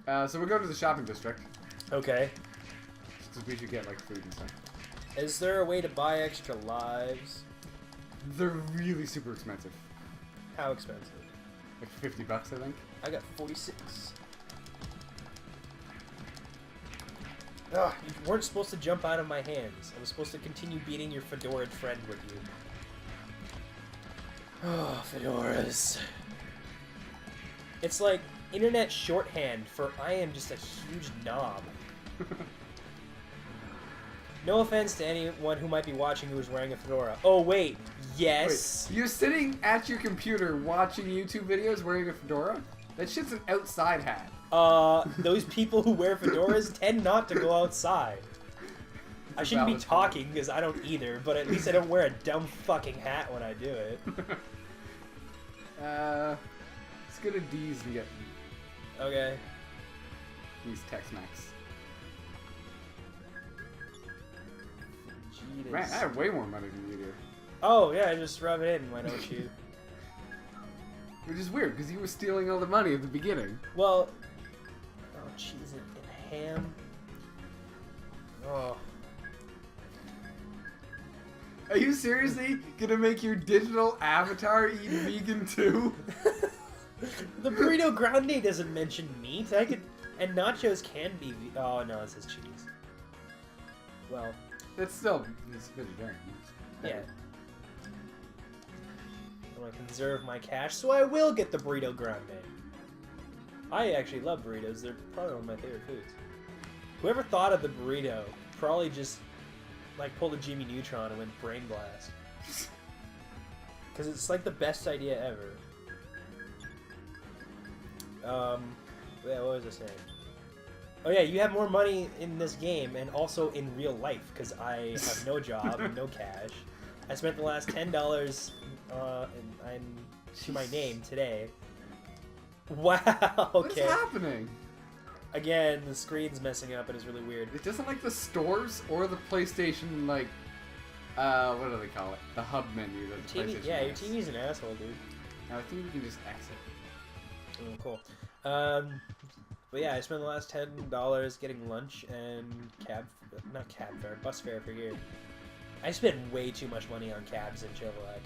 So we're going to the shopping district. Okay. Because we should get like food and stuff. Is there a way to buy extra lives? They're really super expensive. How expensive? Like $50, I think. I got 46. Ugh, you weren't supposed to jump out of my hands. I was supposed to continue beating your fedora friend with you. Oh, fedoras. It's like internet shorthand for I am just a huge knob. No offense to anyone who might be watching who is wearing a fedora. Oh, wait. Yes. Wait, you're sitting at your computer watching YouTube videos wearing a fedora? That shit's an outside hat. Those people who wear fedoras tend not to go outside. I shouldn't be talking because I don't either, but at least I don't wear a dumb fucking hat when I do it. Let's go to D's and get Okay. these Tex-Mex. Jeez. Man, I have way more money than you do. Oh, yeah, just rub it in, why don't you? Which is weird, because you were stealing all the money at the beginning. Well, oh, cheese and ham. Oh. Are you seriously gonna make your digital avatar eat vegan too? The burrito grande doesn't mention meat. And nachos can be. Oh no, it says cheese. Well, It's still vegetarian. yeah. I want to conserve my cash, so I will get the burrito grande. I actually love burritos. They're probably one of my favorite foods. Whoever thought of the burrito probably just like pulled a Jimmy Neutron and went brain blast. Because it's like the best idea ever. Yeah, what was I saying? Oh yeah, you have more money in this game and also in real life because I have no job and no cash. I spent the last $10 to my name today. Wow. Okay. What's happening? Again, the screen's messing up and it's really weird. It doesn't like the stores or the PlayStation like what do they call it? The hub menu that the TV, PlayStation yeah, your has. TV's an asshole, dude. No, I think we can just exit. Oh, cool. But yeah, I spent the last $10 getting lunch and bus fare for here. I spent way too much money on cabs in Chilliwack.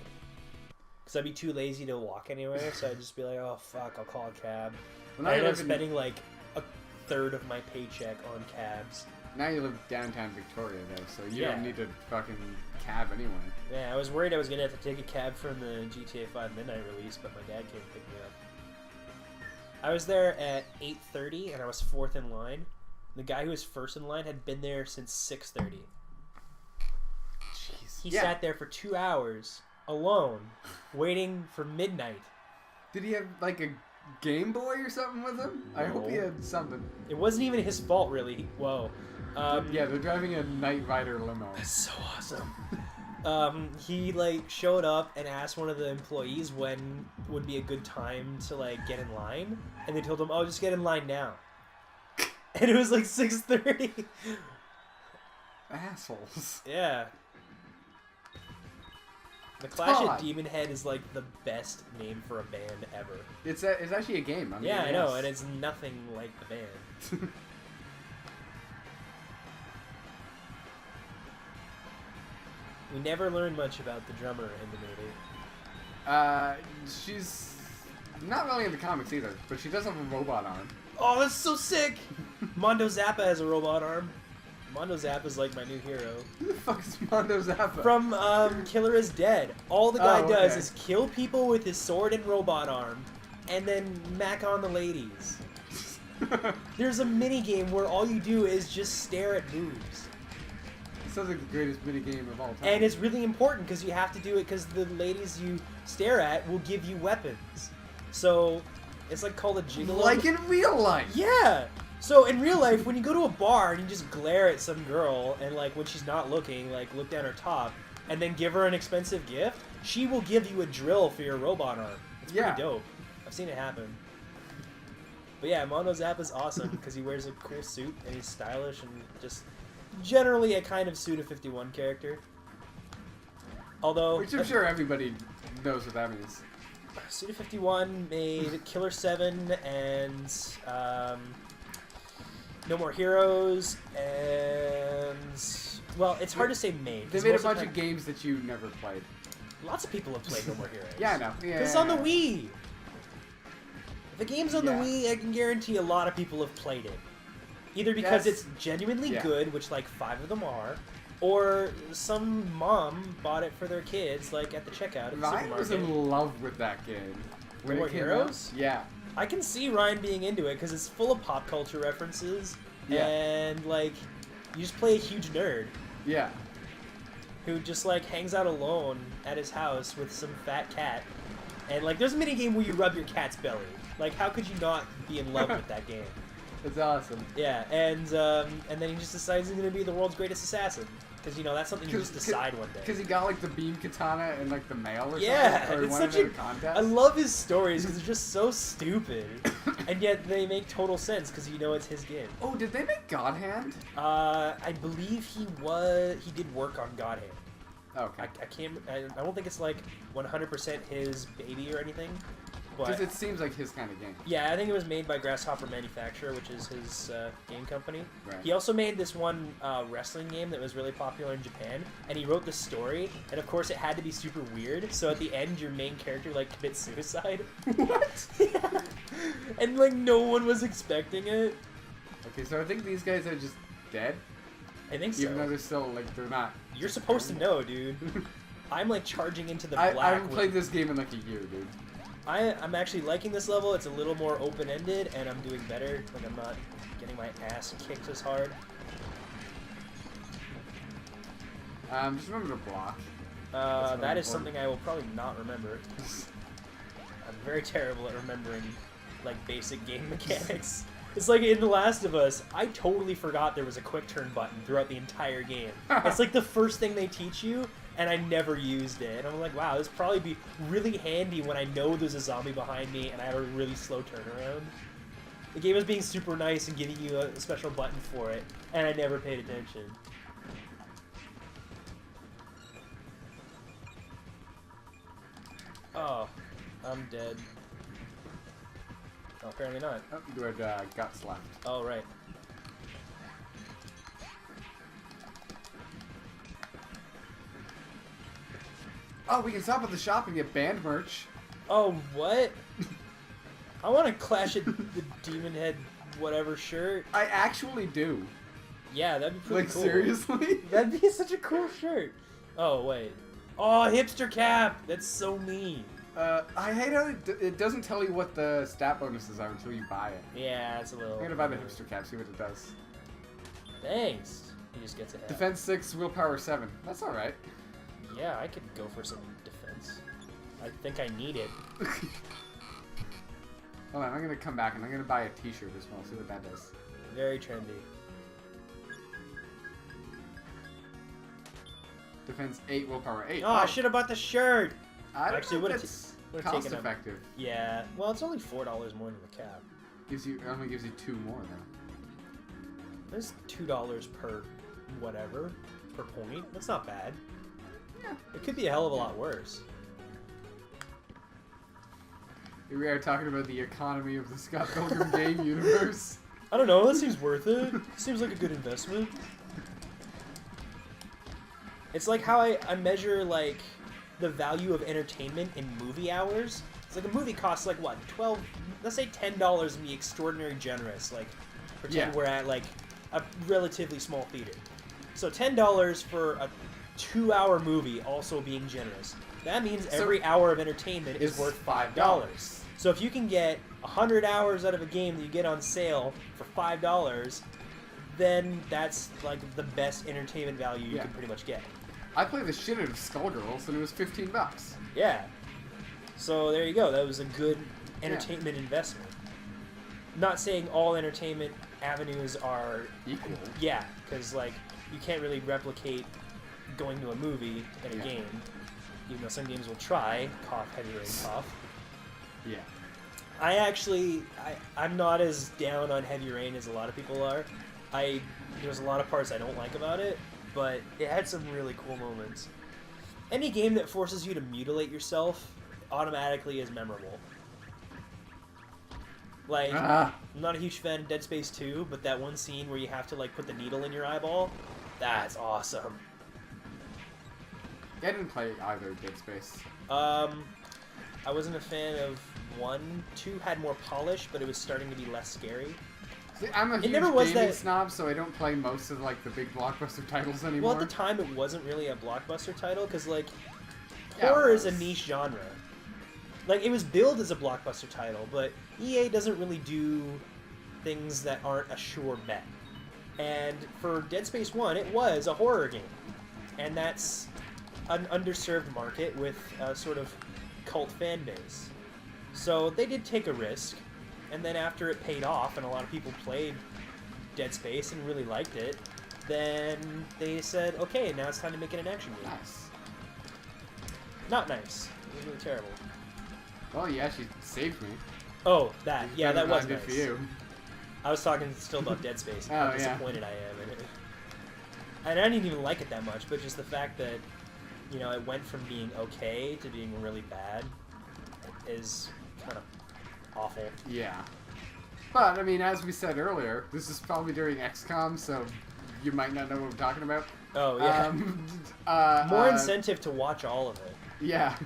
Because I'd be too lazy to walk anywhere, so I'd just be like, oh fuck, I'll call a cab. Well, I ended up spending like a third of my paycheck on cabs. Now you live downtown Victoria though, so you Yeah. don't need to fucking cab anyway. Yeah, I was worried I was going to have to take a cab from the GTA 5 midnight release, but my dad came and picked me up. I was there at 8:30 and I was fourth in line. The guy who was first in line had been there since 6:30. Jeez. He sat there for 2 hours alone, waiting for midnight. Did he have like a Game Boy or something with him? I hope he had something. It wasn't even his fault, really. Whoa. Yeah, they're driving a Knight Rider limo. That's so awesome. He like showed up and asked one of the employees when would be a good time to like get in line, and they told him, "Oh, just get in line now." And it was like 6:30. Assholes. Yeah. The Clash Todd. at Demon Head is like the best name for a band ever. It's actually a game. I mean, Yeah, I know, and it's nothing like the band. We never learned much about the drummer in the movie. She's not really in the comics either, but she does have a robot arm. Oh, that's so sick! Mondo Zappa has a robot arm. Mondo Zappa's like my new hero. Who the fuck is Mondo Zappa? From Killer is Dead. All the guy does okay. is kill people with his sword and robot arm, and then mac on the ladies. There's a mini game where all you do is just stare at boobs. Sounds like the greatest minigame of all time. And it's really important because you have to do it because the ladies you stare at will give you weapons. So it's like called a gigolo. Like in real life. Yeah. So in real life, when you go to a bar and you just glare at some girl and like when she's not looking, like look down her top, and then give her an expensive gift, she will give you a drill for your robot arm. It's pretty dope. I've seen it happen. But yeah, Mondo Zappa's awesome because he wears a cool suit and he's stylish and just generally a kind of Suda51 character. Although, Which I'm sure everybody knows what that means. Suda51 made Killer 7 and No More Heroes, and well, it's hard to say made. They made a bunch of games that you never played. Lots of people have played No More Heroes. Yeah, I know. Yeah, it's on the Wii. If the game's on the Yeah. Wii, I can guarantee a lot of people have played it. Either because it's genuinely good, which like 5 of them are, or some mom bought it for their kids, like at the checkout at the Ryan supermarket. was in love with that game. No More Heroes? Yeah. I can see Ryan being into it because it's full of pop culture references, and like you just play a huge nerd Yeah. who just like hangs out alone at his house with some fat cat, and like there's a mini game where you rub your cat's belly. Like how could you not be in love with that game? It's awesome. Yeah, and then he just decides he's gonna be the world's greatest assassin because that's something you just decide one day. Because he got like the beam katana in like the mail or Yeah, something. Or he it's won such it in a. contest. I love his stories because they're just so stupid, and yet they make total sense because it's his game. Oh, did they make God Hand? I believe he did work on God Hand. Okay. I don't think it's like 100% his baby or anything. Because it seems like his kind of game. Yeah, I think it was made by Grasshopper Manufacturer, which is his game company. Right. He also made this one wrestling game that was really popular in Japan, and he wrote the story, and of course it had to be super weird, so at the end your main character like commits suicide. What? Yeah. And like no one was expecting it. Okay, so I think these guys are just dead? I think so. Even though they're still, like, they're not... You're supposed to know, dude. I'm like charging into the black. I haven't played this game in like a year, dude. I'm actually liking this level. It's a little more open-ended, and I'm doing better. Like, I'm not getting my ass kicked as hard. Just remember to block. That is something I will probably not remember. I'm very terrible at remembering, like, basic game mechanics. It's like in The Last of Us, I totally forgot there was a quick turn button throughout the entire game. It's like the first thing they teach you, and I never used it. And I'm like, wow, this would probably be really handy when I know there's a zombie behind me and I have a really slow turnaround. The game was being super nice and giving you a special button for it, and I never paid attention. Oh, I'm dead. Oh, apparently not. Oh, you had guts left. Oh, right. Oh, we can stop at the shop and get band merch. Oh, what? I want to Clash at the Demon Head whatever shirt. I actually do. Yeah, that'd be pretty Like, cool. seriously? That'd be such a cool shirt. Oh, wait. Oh, hipster cap! That's so mean. I hate how it doesn't tell you what the stat bonuses are until you buy it. Yeah, it's a little... I'm gonna buy the hipster cap, see what it does. Thanks. He just gets a hat. Defense 6, willpower 7. That's alright. Yeah, I could go for some defense. I think I need it. Hold on, I'm gonna come back and I'm gonna buy a t-shirt as well, see what that does. Very trendy. Defense 8, willpower 8. Oh, I should have bought the shirt! I don't Actually, know would if have that's taken cost effective. Yeah, well, it's only $4 more than the cap. It only gives you 2 more though. There's $2 per whatever, per point. That's not bad. Yeah. It could be a hell of a lot worse. Here we are talking about the economy of the Scott Pilgrim game universe. I don't know, that seems worth it. Seems like a good investment. It's like how I measure, like, the value of entertainment in movie hours. It's like a movie costs, like, what, 12, let's say $10 and be extraordinary generous. Like, pretend we're at, like, a relatively small theater. So $10 for a 2-hour movie also being generous. That means every hour of entertainment is worth $5. So if you can get 100 hours out of a game that you get on sale for $5, then that's, like, the best entertainment value you can pretty much get. I played the shit out of Skullgirls and it was $15. Yeah. So there you go. That was a good entertainment investment. Not saying all entertainment avenues are equal. Yeah, because like you can't really replicate going to a movie in a game. Even though some games will try. Cough, heavy rain, cough. Yeah. I'm not as down on Heavy Rain as a lot of people are. There's a lot of parts I don't like about it, but it had some really cool moments. Any game that forces you to mutilate yourself automatically is memorable. Like, Ah. I'm not a huge fan of Dead Space 2, but that one scene where you have to, like, put the needle in your eyeball, that's awesome. I didn't play either Dead Space. I wasn't a fan of 1. 2 had more polish, but it was starting to be less scary. See, I'm a huge never was gaming that- snob, so I don't play most of like the big blockbuster titles anymore. Well, at the time, it wasn't really a blockbuster title, because, like, Yeah, it horror is a was. niche genre. Like, it was billed as a blockbuster title, but EA doesn't really do things that aren't a sure bet. And for Dead Space 1, it was a horror game. And that's an underserved market with a sort of cult fan base. So they did take a risk, and then after it paid off and a lot of people played Dead Space and really liked it, then they said, okay, now it's time to make it an action game. Nice. Not nice. It was really terrible. Well, you actually saved me. Oh, that. Yeah, Better that was than I nice. did for you. I was talking still about Dead Space. Oh, How yeah. disappointed I am in it. And I didn't even like it that much, but just the fact that, you know, it went from being okay to being really bad is kind of awful. Yeah. But, I mean, as we said earlier, this is probably during XCOM, so you might not know what I'm talking about. Oh, yeah. More incentive to watch all of it. Yeah.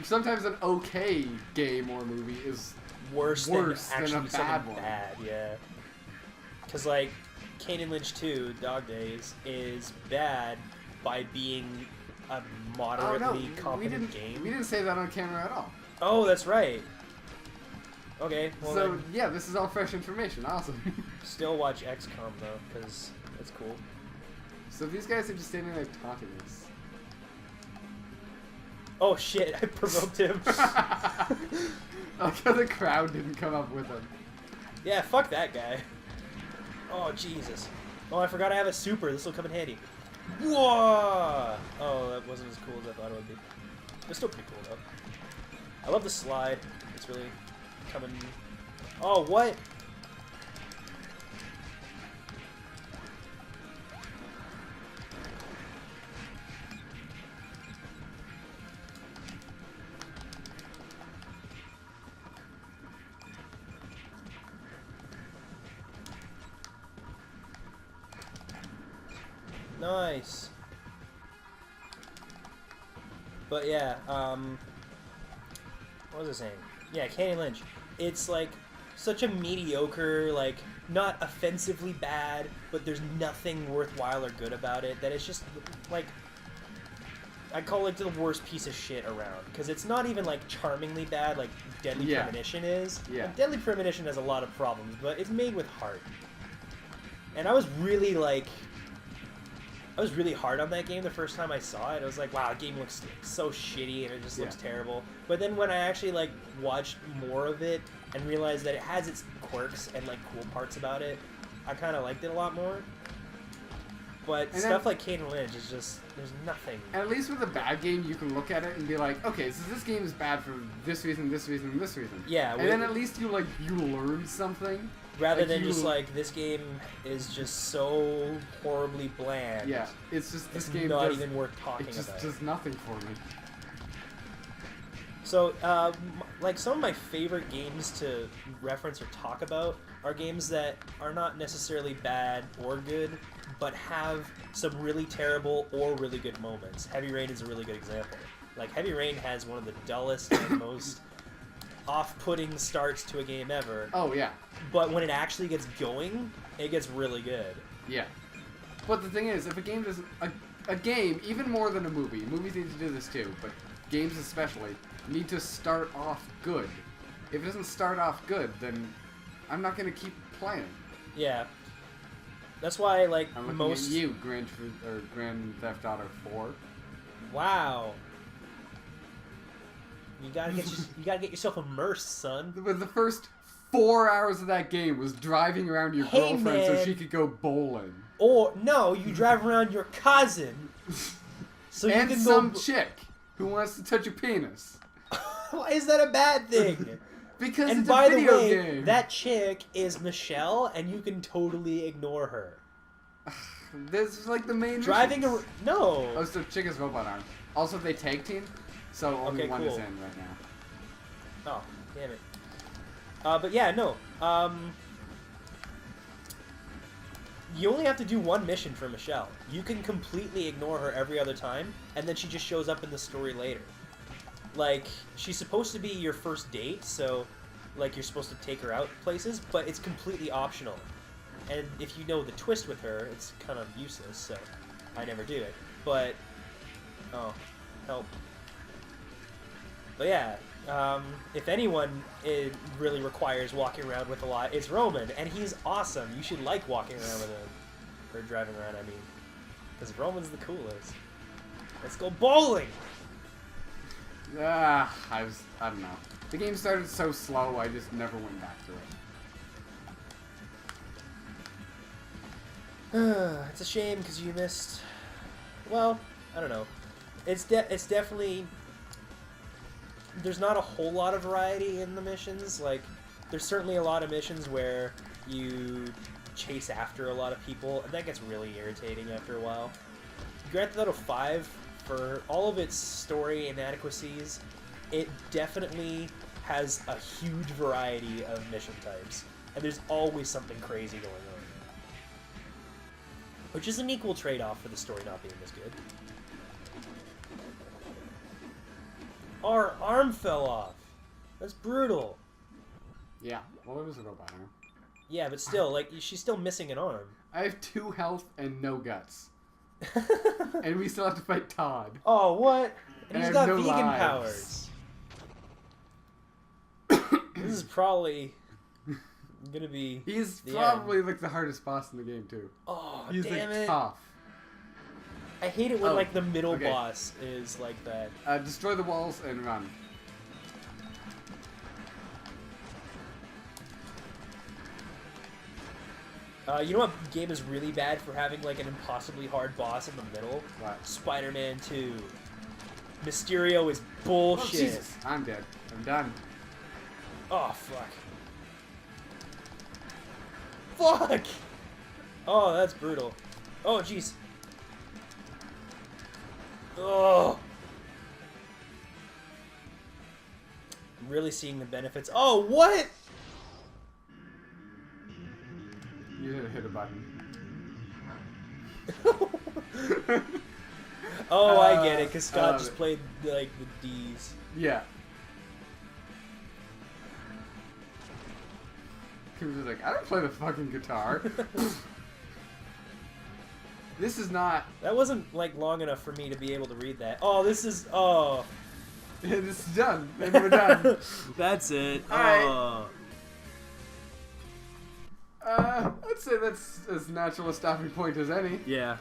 Sometimes an okay game or movie is Worse than than a actually bad something one. bad, yeah. Because, like, Kane and Lynch 2, Dog Days, is bad by being a moderately competent game. We didn't say that on camera at all. Oh, that's right. Okay, well So, then, yeah, this is all fresh information. Awesome. still watch XCOM, though, because that's cool. So these guys are just standing there taunting us. Oh shit, I provoked him. Like how the crowd didn't come up with him. Yeah, fuck that guy. Oh, Jesus. Oh, I forgot I have a super. This will come in handy. Whoa! Oh, that wasn't as cool as I thought it would be. It's still pretty cool, though. I love the slide. It's really coming... Oh, what? Nice. But yeah, what was I saying? Yeah, Kane Lynch. It's like such a mediocre, like not offensively bad, but there's nothing worthwhile or good about it. That it's just like I call it the worst piece of shit around because it's not even like charmingly bad like Deadly Yeah. Premonition is. Yeah. Like, Deadly Premonition has a lot of problems, but it's made with heart. And I was really like. I was really hard on that game the first time I saw it. I was like, wow, that game looks so shitty and it just looks terrible. But then when I actually like watched more of it and realized that it has its quirks and like cool parts about it, I kind of liked it a lot more. But And stuff then- like Kane Lynch is just, there's nothing. At least with a bad game, you can look at it and be like, okay, so this game is bad for this reason, this reason, and this reason. Yeah, And then at least you learn something. Rather like than you- just like, this game is just so horribly bland. Yeah, it's just this It's game not does, even worth talking it just about. does nothing for me. So, like, some of my favorite games to reference or talk about are games that are not necessarily bad or good, but have some really terrible or really good moments. Heavy Rain is a really good example. Like, Heavy Rain has one of the dullest and most off-putting starts to a game ever, Oh yeah, but when it actually gets going, it gets really good. yeah. But the thing is, if a game doesn't, a game even more than a movie, movies need to do this too, but games especially need to start off good. If it doesn't start off good, then I'm not gonna keep playing. Yeah. That's why, like, I'm looking most... at you, Grand Theft Auto 4. Wow. You gotta get yourself immersed, son. But the first 4 hours of that game was driving around your Hey, girlfriend so man. she could go bowling. Or no, you drive around your cousin, so And you can some go. chick who wants to touch your penis. Why is that a bad thing? Because And it's by a the video way, game. that chick is Michelle, and you can totally ignore her. This is like the main Driving missions. a no. Oh, so chick is robot arm. Also, they tag team, so only Okay, one is cool. in right now. Oh, damn it. But yeah, no. You only have to do one mission for Michelle. You can completely ignore her every other time, and then she just shows up in the story later. Like, she's supposed to be your first date, so, like, you're supposed to take her out places, but it's completely optional. And if you know the twist with her, it's kind of useless, so I never do it. But, oh, help. But yeah, if anyone it really requires walking around with a lot, it's Roman, and he's awesome. You should like walking around with him. Or driving around, I mean. Because Roman's the coolest. Let's go bowling! I don't know. The game started so slow, I just never went back to it. It's a shame because you missed. Well, I don't know. It's definitely. There's not a whole lot of variety in the missions. Like, there's certainly a lot of missions where you chase after a lot of people, and that gets really irritating after a while. Grand Theft Auto 5, for all of its story inadequacies, it definitely has a huge variety of mission types, and there's always something crazy going on. Which is an equal trade-off for the story not being as good. Our arm fell off. That's brutal. Yeah, well, it was a robot arm. Yeah, but still, like, she's still missing an arm. I have 2 health and no guts. And we still have to fight Todd. Oh, what? And he's got no vegan lives. powers. This is probably gonna be. He's the probably end. like the hardest boss in the game too. Oh, He's damn like it! tough. I hate it when like the middle okay. boss is like that. Destroy the walls and run. You know what game is really bad for having like an impossibly hard boss in the middle? What? Spider-Man 2. Mysterio is Oh, bullshit. Jesus. I'm dead. I'm done. Oh, fuck. Fuck! Oh, that's brutal. Oh, jeez. Oh. I'm really seeing the benefits. Oh, what? You didn't hit a button. Oh, I get it, because Scott love just it. played, like, the Ds. Yeah. He was just like, I don't play the fucking guitar. This is not. That wasn't, like, long enough for me to be able to read that. Oh, this is... Oh. This is done. And we're done. That's it. Alright. Oh. I'd say that's as natural a stopping point as any. Yeah.